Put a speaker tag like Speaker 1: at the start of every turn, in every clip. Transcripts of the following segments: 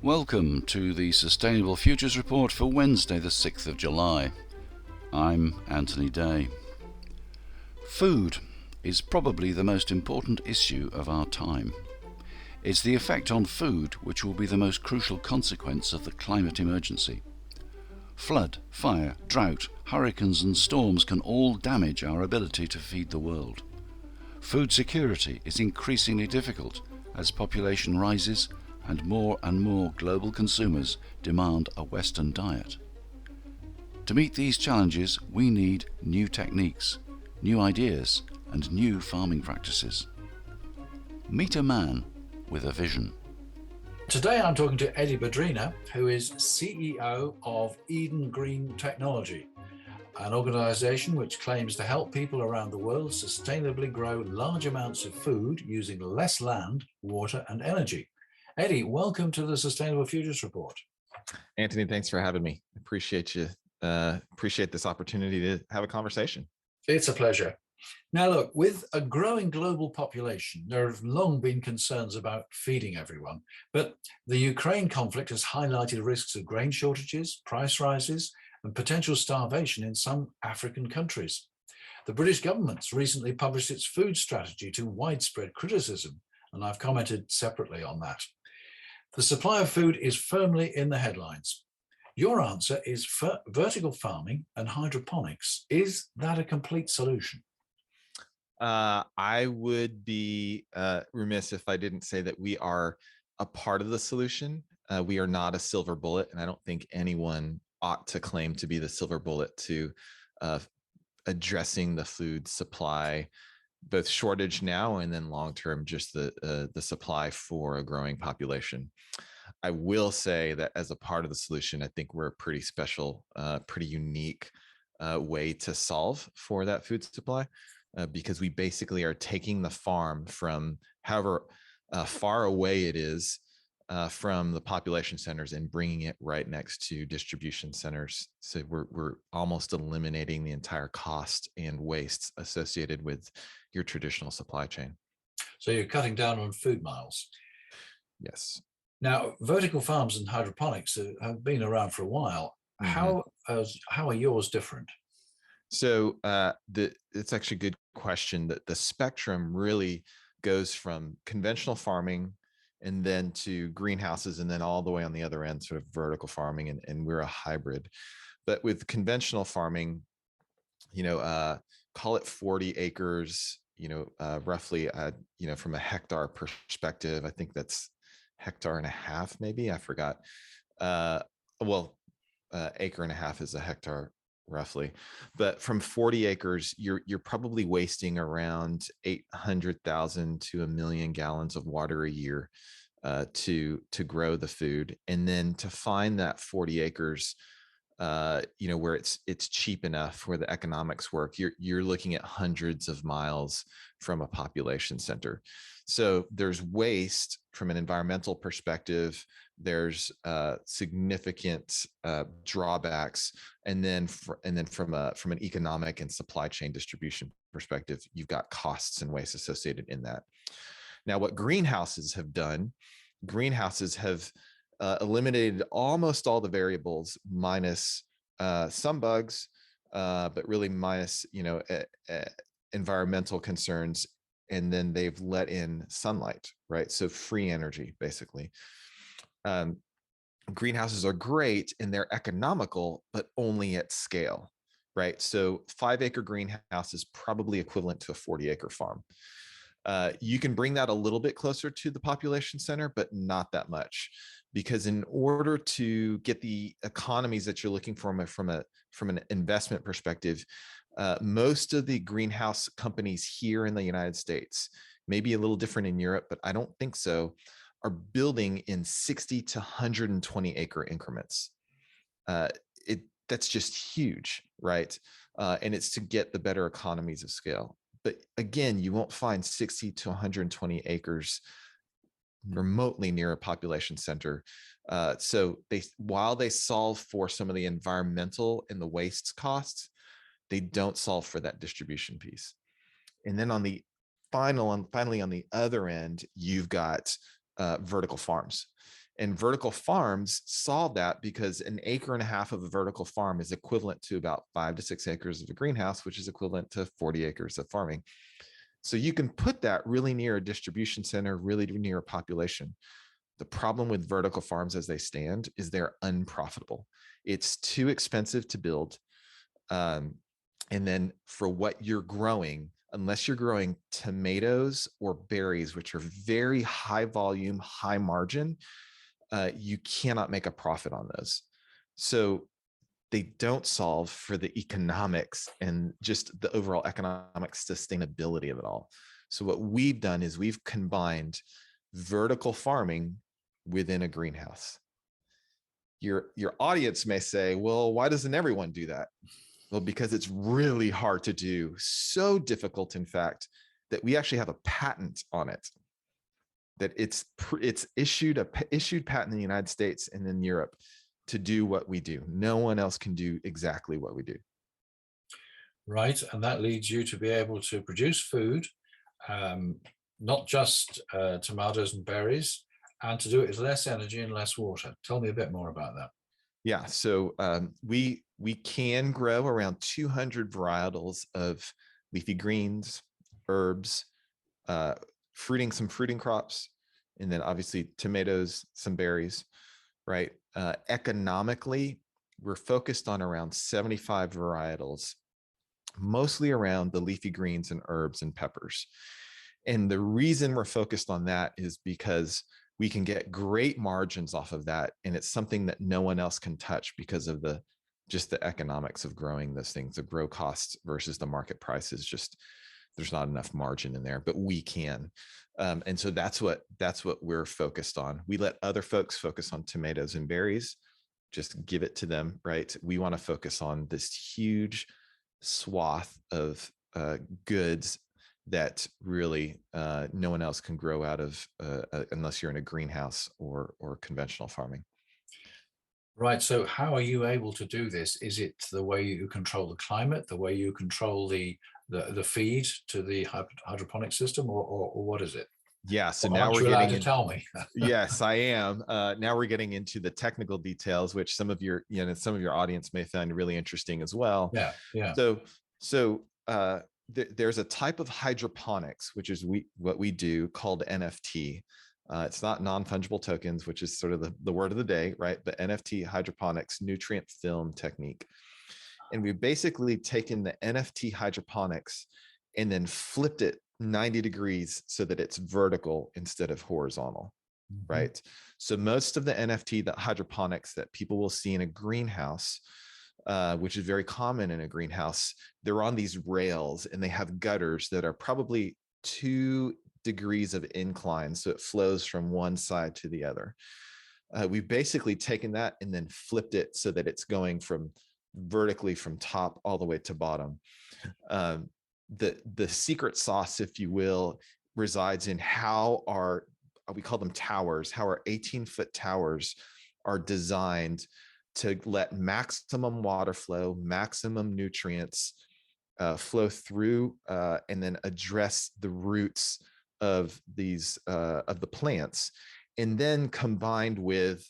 Speaker 1: Welcome to the Sustainable Futures Report for Wednesday the 6th of July. I'm Anthony Day. Food is probably the most important issue of our time. It's the effect on food which will be the most crucial consequence of the climate emergency. Flood, fire, drought, hurricanes and storms can all damage our ability to feed the world. Food security is increasingly difficult as population rises and more global consumers demand a Western diet. To meet these challenges, we need new techniques, new ideas, and new farming practices. Meet a man with a vision.
Speaker 2: Today I'm talking to Eddy Badrina, who is CEO of Eden Green Technology, an organisation which claims to help people around the world sustainably grow large amounts of food using less land, water and energy. Eddy, welcome to the Sustainable Futures Report.
Speaker 3: Anthony, thanks for having me. Appreciate you. Appreciate this opportunity to have a conversation.
Speaker 2: It's a pleasure. Now look, with a growing global population, there have long been concerns about feeding everyone, but the Ukraine conflict has highlighted risks of grain shortages, price rises, and potential starvation in some African countries. The British government's recently published its food strategy to widespread criticism, and I've commented separately on that. The supply of food is firmly in the headlines. Your answer is vertical farming and hydroponics. Is that a complete solution?
Speaker 3: I would be remiss if I didn't say that we are a part of the solution. We are not a silver bullet, and I don't think anyone ought to claim to be the silver bullet to addressing the food supply, both shortage now and then long-term, just the supply for a growing population. I will say that as a part of the solution, I think we're a pretty special, pretty unique way to solve for that food supply. Because we basically are taking the farm from however far away it is from the population centers and bringing it right next to distribution centers. So we're almost eliminating the entire cost and waste associated with your traditional supply chain.
Speaker 2: So you're cutting down on food miles.
Speaker 3: Yes.
Speaker 2: Now, vertical farms and hydroponics have been around for a while. Mm-hmm. How are yours different?
Speaker 3: So it's actually a good question. That the spectrum really goes from conventional farming and then to greenhouses and then all the way on the other end, sort of vertical farming. And we're a hybrid. But with conventional farming, call it 40 acres, roughly, from a hectare perspective, I think that's hectare and a half, maybe. I forgot. Acre and a half is a hectare, roughly. But from 40 acres, you're probably wasting around 800,000 to 1 million gallons of water a year to grow the food. And then to find that 40 acres, where it's cheap enough where the economics work, you're looking at hundreds of miles from a population center. So there's waste from an environmental perspective. There's significant drawbacks, and then from an economic and supply chain distribution perspective, you've got costs and waste associated in that. Now, what greenhouses have done, eliminated almost all the variables, minus some bugs, but really minus environmental concerns, and then they've let in sunlight, right? So free energy, basically. Greenhouses are great and they're economical, but only at scale, right? So 5-acre greenhouse is probably equivalent to a 40-acre farm. You can bring that a little bit closer to the population center, but not that much, because in order to get the economies that you're looking for from an investment perspective, most of the greenhouse companies here in the United States, maybe a little different in Europe, but I don't think so, are building in 60 to 120 acre increments. That's just huge, right? And it's to get the better economies of scale. But again, you won't find 60 to 120 acres remotely near a population center. So while they solve for some of the environmental and the waste costs, they don't solve for that distribution piece. And then on the finally on the other end, you've got vertical farms. And vertical farms solve that because 1.5 acres of a vertical farm is equivalent to about 5 to 6 acres of a greenhouse, which is equivalent to 40 acres of farming. So you can put that really near a distribution center, really near a population. The problem with vertical farms as they stand is they're unprofitable. It's too expensive to build. And then for what you're growing, unless you're growing tomatoes or berries, which are very high volume, high margin, you cannot make a profit on those. So they don't solve for the economics and just the overall economic sustainability of it all. So what we've done is we've combined vertical farming within a greenhouse. Your audience may say, well, why doesn't everyone do that? Well, because it's really hard to do, so difficult, in fact, that we actually have a patent on it. That it's issued patent in the United States and in Europe to do what we do. No one else can do exactly what we do.
Speaker 2: Right, and that leads you to be able to produce food, not just tomatoes and berries, and to do it with less energy and less water. Tell me a bit more about that.
Speaker 3: Yeah, so we can grow around 200 varietals of leafy greens, herbs, some fruiting crops, and then obviously tomatoes, some berries, right? Economically, we're focused on around 75 varietals, mostly around the leafy greens and herbs and peppers. And the reason we're focused on that is because we can get great margins off of that. And it's something that no one else can touch because of just the economics of growing those things. The grow costs versus the market price is just, there's not enough margin in there, but we can. And so that's what we're focused on. We let other folks focus on tomatoes and berries, just give it to them, right? We want to focus on this huge swath of goods that really no one else can grow out of unless you're in a greenhouse or conventional farming.
Speaker 2: Right. So how are you able to do this? Is it the way you control the climate, the way you control the feed to the hydroponic system, or what is it?
Speaker 3: Yeah. So
Speaker 2: Or
Speaker 3: now we're
Speaker 2: allowed
Speaker 3: getting
Speaker 2: to tell me.
Speaker 3: Yes, I am. Now we're getting into the technical details, which some of your audience may find really interesting as well.
Speaker 2: Yeah. Yeah.
Speaker 3: So there's a type of hydroponics, which is what we do, called NFT. It's not non-fungible tokens, which is sort of the word of the day, right? But NFT, hydroponics, nutrient film technique. And we've basically taken the NFT hydroponics and then flipped it 90 degrees so that it's vertical instead of horizontal, right? So most of the NFT, the hydroponics that people will see in a greenhouse, which is very common in a greenhouse, they're on these rails and they have gutters that are probably 2 degrees of incline. So it flows from one side to the other. We've basically taken that and then flipped it so that it's going from vertically from top all the way to bottom. The secret sauce, if you will, resides in how we call them towers, how our 18-foot towers are designed to let maximum water flow, maximum nutrients flow through, and then address the roots of the plants, and then combined with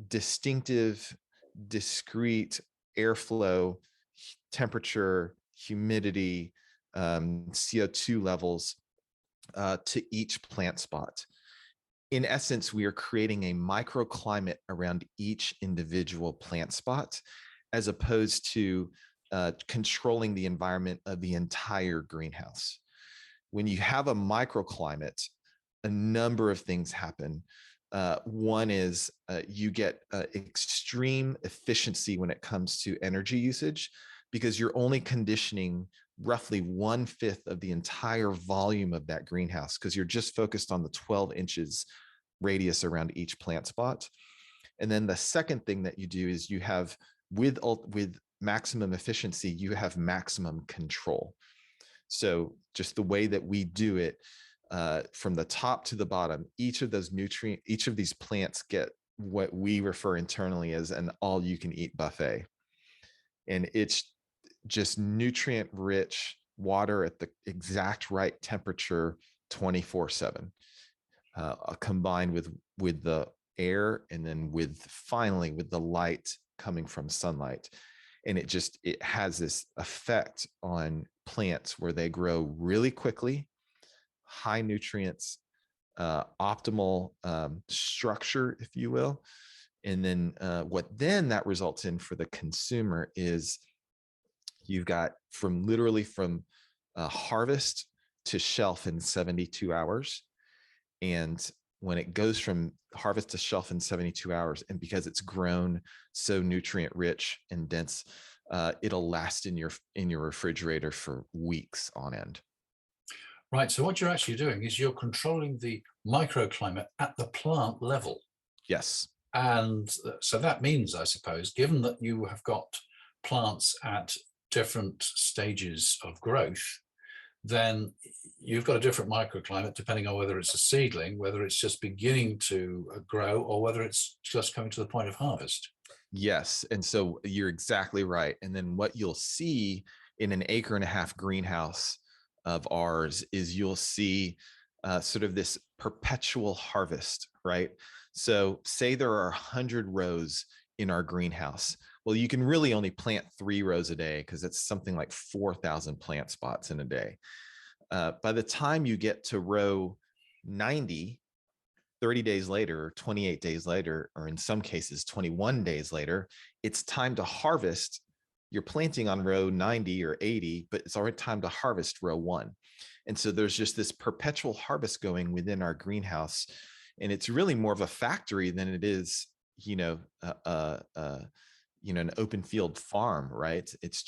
Speaker 3: distinctive, discrete airflow, temperature, humidity, CO2 levels to each plant spot. In essence, we are creating a microclimate around each individual plant spot, as opposed to controlling the environment of the entire greenhouse. When you have a microclimate, a number of things happen. One is you get extreme efficiency when it comes to energy usage, because you're only conditioning roughly 1/5 of the entire volume of that greenhouse, because you're just focused on the 12 inches radius around each plant spot. And then the second thing that you do is you have, with maximum efficiency, you have maximum control. So just the way that we do it, from the top to the bottom, each of these plants get what we refer internally as an all-you-can-eat buffet. And it's just nutrient rich, water at the exact right temperature 24/7, combined with the air, and then finally with the light coming from sunlight. And it has this effect on plants where they grow really quickly, high nutrients, optimal structure, if you will. And then what then that results in for the consumer is you've got from harvest to shelf in 72 hours. And when it goes from harvest to shelf in 72 hours, and because it's grown so nutrient rich and dense, it'll last in your refrigerator for weeks on end.
Speaker 2: Right. So what you're actually doing is you're controlling the microclimate at the plant level.
Speaker 3: Yes.
Speaker 2: And so that means, I suppose, given that you have got plants at different stages of growth, then you've got a different microclimate depending on whether it's a seedling, whether it's just beginning to grow, or whether it's just coming to the point of harvest.
Speaker 3: Yes. And so you're exactly right. And then what you'll see in an 1.5-acre greenhouse of ours is you'll see sort of this perpetual harvest, right? So say there are 100 rows in our greenhouse. Well, you can really only plant 3 rows a day because it's something like 4,000 plant spots in a day. By the time you get to row 90, 30 days later, 28 days later, or in some cases, 21 days later, it's time to harvest. You're planting on row 90 or 80, but it's already time to harvest row 1. And so there's just this perpetual harvest going within our greenhouse. And it's really more of a factory than it is, an open field farm, right? It's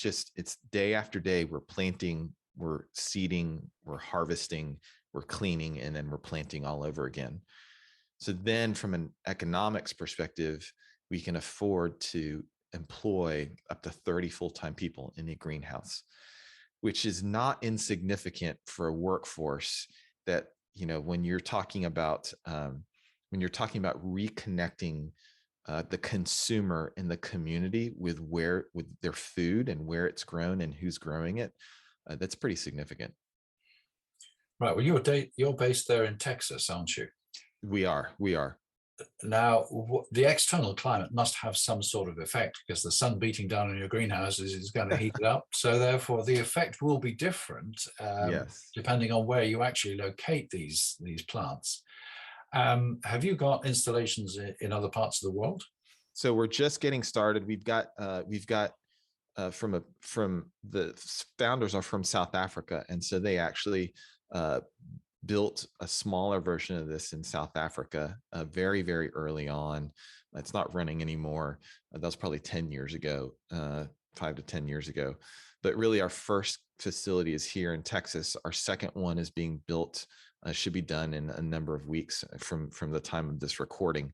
Speaker 3: day after day, we're planting, we're seeding, we're harvesting, we're cleaning, and then we're planting all over again. So then from an economics perspective, we can afford to employ up to 30 full-time people in a greenhouse, which is not insignificant for a workforce that, when you're talking about reconnecting the consumer in the community with their food and where it's grown and who's growing it, that's pretty significant.
Speaker 2: Right. Well, you're based there in Texas, aren't you?
Speaker 3: We are.
Speaker 2: Now, the external climate must have some sort of effect because the sun beating down on your greenhouse is going to heat it up. So therefore, the effect will be different
Speaker 3: Yes.
Speaker 2: depending on where you actually locate these plants. Have you got installations in other parts of the world?
Speaker 3: So we're just getting started. We've got from the founders are from South Africa, and so they actually built a smaller version of this in South Africa very, very early on. It's not running anymore. That was probably 10 years ago, 5 to 10 years ago. But really, our first facility is here in Texas. Our second one is being built, should be done in a number of weeks from the time of this recording.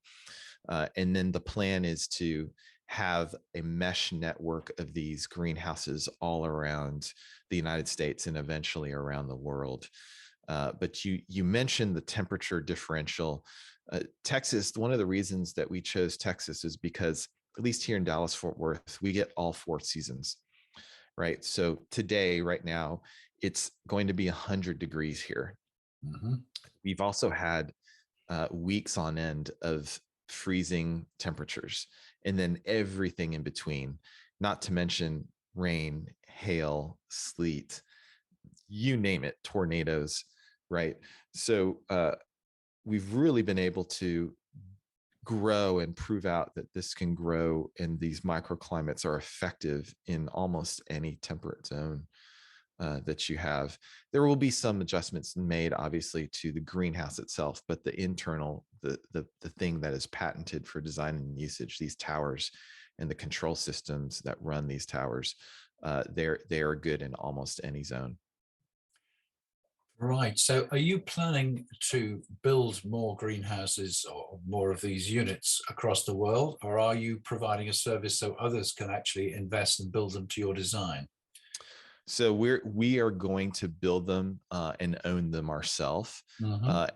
Speaker 3: And then the plan is to have a mesh network of these greenhouses all around the United States and eventually around the world. But you mentioned the temperature differential. Texas, one of the reasons that we chose Texas is because, at least here in Dallas-Fort Worth, we get all 4 seasons, right? So today, right now, it's going to be 100 degrees here.
Speaker 2: Mm-hmm.
Speaker 3: We've also had weeks on end of freezing temperatures, and then everything in between, not to mention rain, hail, sleet, you name it, tornadoes, right? So we've really been able to grow and prove out that this can grow, and these microclimates are effective in almost any temperate zone that you have. There will be some adjustments made, obviously, to the greenhouse itself, but the internal, the thing that is patented for design and usage, these towers and the control systems that run these towers, they are good in almost any zone.
Speaker 2: Right. So are you planning to build more greenhouses or more of these units across the world, or are you providing a service so others can actually invest and build them to your design?
Speaker 3: So we are going to build them and own them ourselves,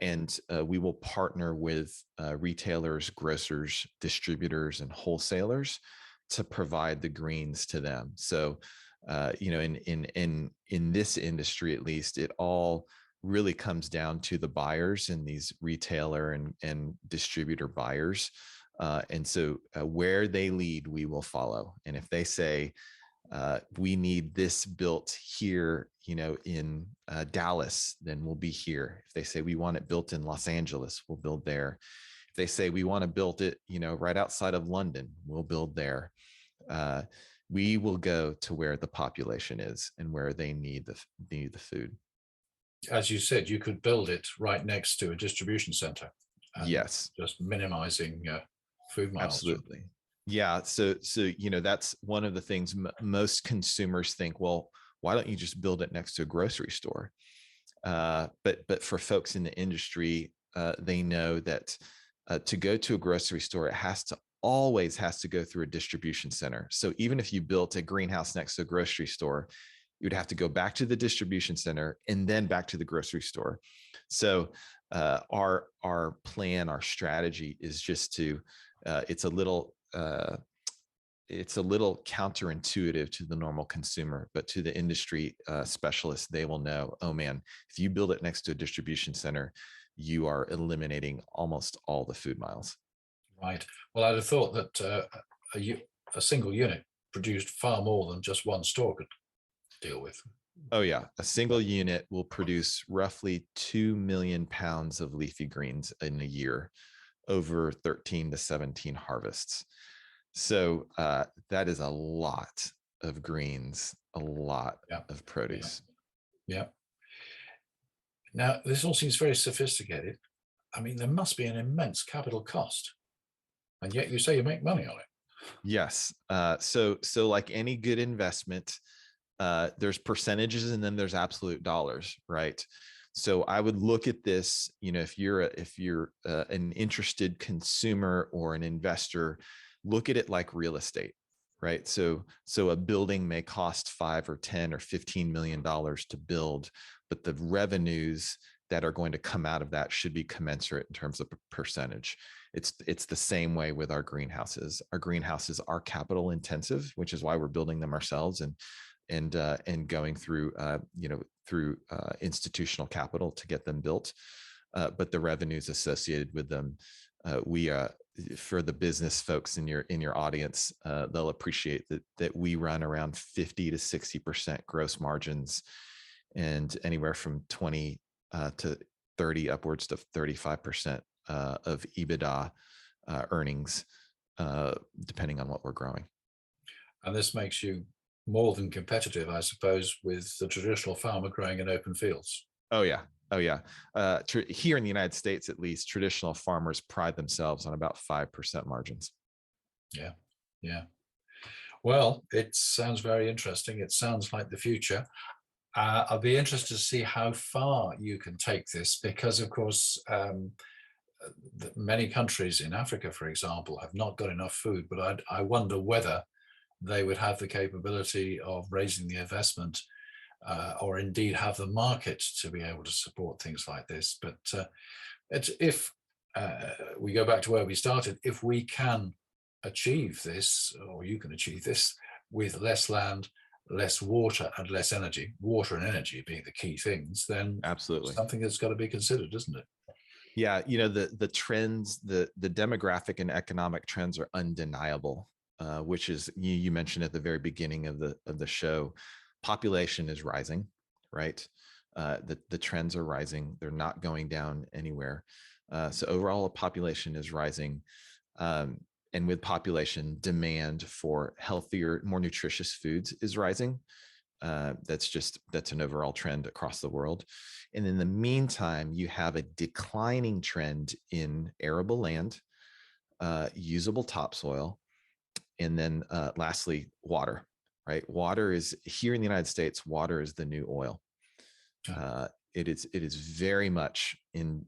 Speaker 3: and we will partner with retailers, grocers, distributors, and wholesalers to provide the greens to them. So In this industry, at least, it all really comes down to the buyers and these retailer and distributor buyers. And so where they lead, we will follow. And if they say, we need this built here, in Dallas, then we'll be here. If they say we want it built in Los Angeles, we'll build there. If they say we want to build it, right outside of London, we'll build there. We will go to where the population is and where they need the food.
Speaker 2: As you said, you could build it right next to a distribution center.
Speaker 3: Yes,
Speaker 2: just minimizing food miles.
Speaker 3: Absolutely. Yeah. So that's one of the things most consumers think, well, why don't you just build it next to a grocery store? But for folks in the industry, they know that to go to a grocery store, it always has to go through a distribution center. So even if you built a greenhouse next to a grocery store, you would have to go back to the distribution center and then back to the grocery store. So our plan, our strategy is just to, it's a little counterintuitive to the normal consumer, but to the industry specialists, they will know, oh man, if you build it next to a distribution center, you are eliminating almost all the food miles.
Speaker 2: Right. Well, I'd have thought that a single unit produced far more than just one store could deal with.
Speaker 3: Oh yeah. A single unit will produce roughly 2 million pounds of leafy greens in a year over 13 to 17 harvests. So that is a lot of greens, a lot of produce.
Speaker 2: Yeah. Now, this all seems very sophisticated. I mean, there must be an immense capital cost, and yet you say you make money on it.
Speaker 3: Yes. So like any good investment, there's percentages and then there's absolute dollars, right? So I would look at this, if you're an interested consumer or an investor, look at it like real estate, right? So a building may cost $5 or $10 or $15 million to build, but the revenues that are going to come out of that should be commensurate in terms of percentage. It's the same way with our greenhouses. Our greenhouses are capital intensive, which is why we're building them ourselves and going through institutional capital to get them built. But the revenues associated with them, for the business folks in your audience, they'll appreciate that we run around 50 to 60% gross margins, and anywhere from 20 to 30 upwards to 35% of EBITDA earnings, depending on what we're growing.
Speaker 2: And this makes you more than competitive, I suppose, with the traditional farmer growing in open fields.
Speaker 3: Oh yeah. Here in the United States, at least, traditional farmers pride themselves on about 5% margins.
Speaker 2: Yeah. Well, it sounds very interesting. It sounds like the future. I'll be interested to see how far you can take this, because, of course, many countries in Africa, for example, have not got enough food. But I wonder whether they would have the capability of raising the investment or indeed have the market to be able to support things like this. But if we go back to where we started, if we can achieve this, or you can achieve this with less land, less water and less energy, water and energy being the key things, then
Speaker 3: absolutely
Speaker 2: something that's got to be considered, isn't it?
Speaker 3: Yeah, the trends, the demographic and economic trends are undeniable, which is, you mentioned at the very beginning of the show, population is rising, right? The trends are rising; they're not going down anywhere. So overall, population is rising. And with population, demand for healthier, more nutritious foods is rising. That's an overall trend across the world. And in the meantime, you have a declining trend in arable land, usable topsoil, and then lastly, water, right? Water is, here in the United States, water is the new oil. It is very much in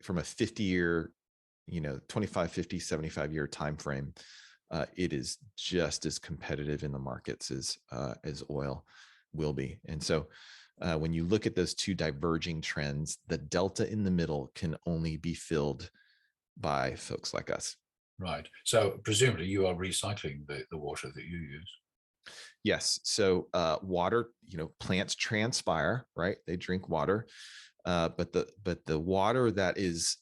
Speaker 3: from a 50-year, 25, 50, 75-year time frame, it is just as competitive in the markets as oil will be. And so when you look at those two diverging trends, the delta in the middle can only be filled by folks like us.
Speaker 2: Right. So presumably you are recycling the water that you use.
Speaker 3: Yes. So water, plants transpire, right? They drink water, but the water that is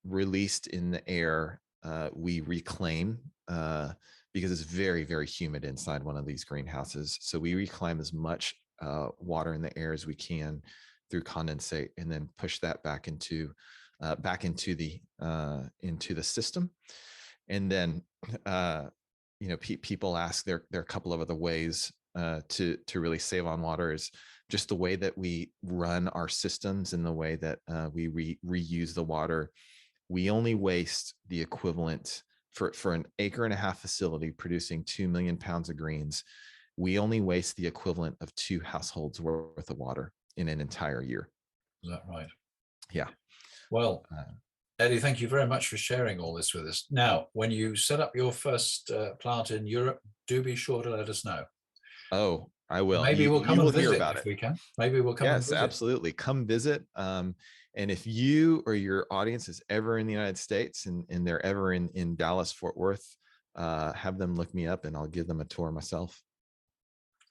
Speaker 3: released in the air, we reclaim because it's very, very humid inside one of these greenhouses. So we reclaim as much water in the air as we can through condensate, and then push that back into the system. And then people ask, there are a couple of other ways to really save on water, is just the way that we run our systems and the way that we reuse the water. We only waste the equivalent for an acre and a half facility producing 2 million pounds of greens. We only waste the equivalent of 2 households worth of water in an entire year.
Speaker 2: Is that right?
Speaker 3: Yeah.
Speaker 2: Well, Eddy, thank you very much for sharing all this with us. Now, when you set up your first plant in Europe, do be sure to let us know.
Speaker 3: Oh, I will.
Speaker 2: Maybe we'll come and visit
Speaker 3: about
Speaker 2: if we can. Maybe we'll come and visit.
Speaker 3: Yes, absolutely. Come visit. And if you or your audience is ever in the United States and they're ever in Dallas, Fort Worth, have them look me up and I'll give them a tour myself.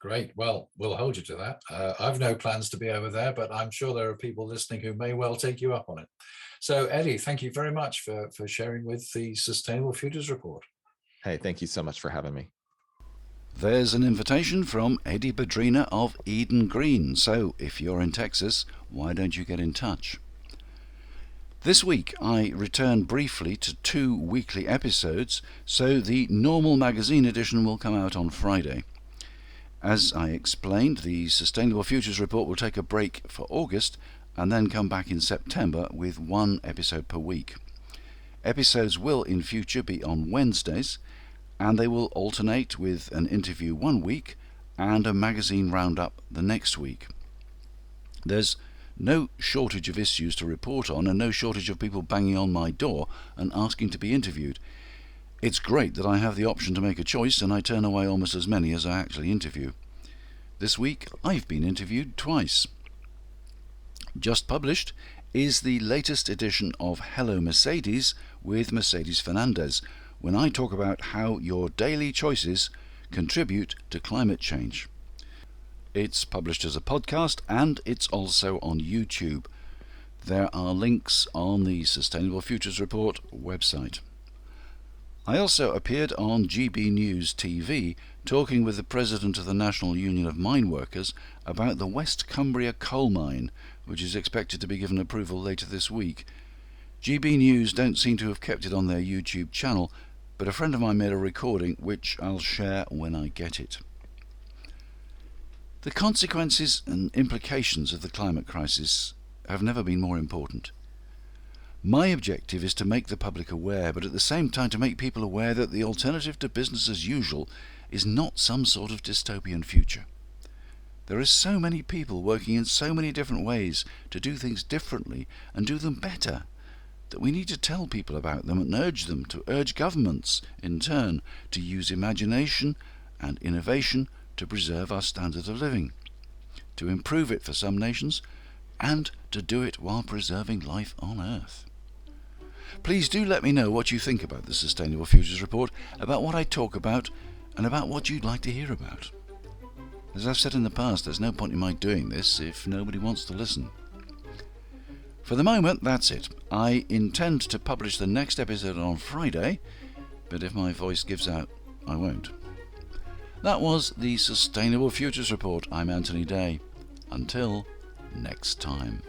Speaker 3: Great.
Speaker 2: Well, we'll hold you to that. I've no plans to be over there, but I'm sure there are people listening who may well take you up on it. So, Eddy, thank you very much for sharing with the Sustainable Futures Report.
Speaker 3: Hey, thank you so much for having me.
Speaker 1: There's an invitation from Eddy Badrina of Eden Green. So, if you're in Texas, why don't you get in touch? This week I return briefly to 2 weekly episodes, so the normal magazine edition will come out on Friday. As I explained, the Sustainable Futures Report will take a break for August and then come back in September with 1 episode per week. Episodes will in future be on Wednesdays, and they will alternate with an interview 1 week and a magazine roundup the next week. There's no shortage of issues to report on and no shortage of people banging on my door and asking to be interviewed. It's great that I have the option to make a choice, and I turn away almost as many as I actually interview. This week I've been interviewed twice. Just published is the latest edition of Hello Mercedes with Mercedes Fernandez, when I talk about how your daily choices contribute to climate change. It's published as a podcast and it's also on YouTube. There are links on the Sustainable Futures Report website. I also appeared on GB News TV talking with the President of the National Union of Mine Workers about the West Cumbria coal mine, which is expected to be given approval later this week. GB News don't seem to have kept it on their YouTube channel, but a friend of mine made a recording which I'll share when I get it. The consequences and implications of the climate crisis have never been more important. My objective is to make the public aware, but at the same time to make people aware that the alternative to business as usual is not some sort of dystopian future. There are so many people working in so many different ways to do things differently and do them better, that we need to tell people about them and urge governments, in turn, to use imagination and innovation to preserve our standard of living, to improve it for some nations, and to do it while preserving life on Earth. Please do let me know what you think about the Sustainable Futures Report, about what I talk about, and about what you'd like to hear about. As I've said in the past, there's no point in my doing this if nobody wants to listen. For the moment, that's it. I intend to publish the next episode on Friday, but if my voice gives out, I won't. That was the Sustainable Futures Report. I'm Anthony Day. Until next time.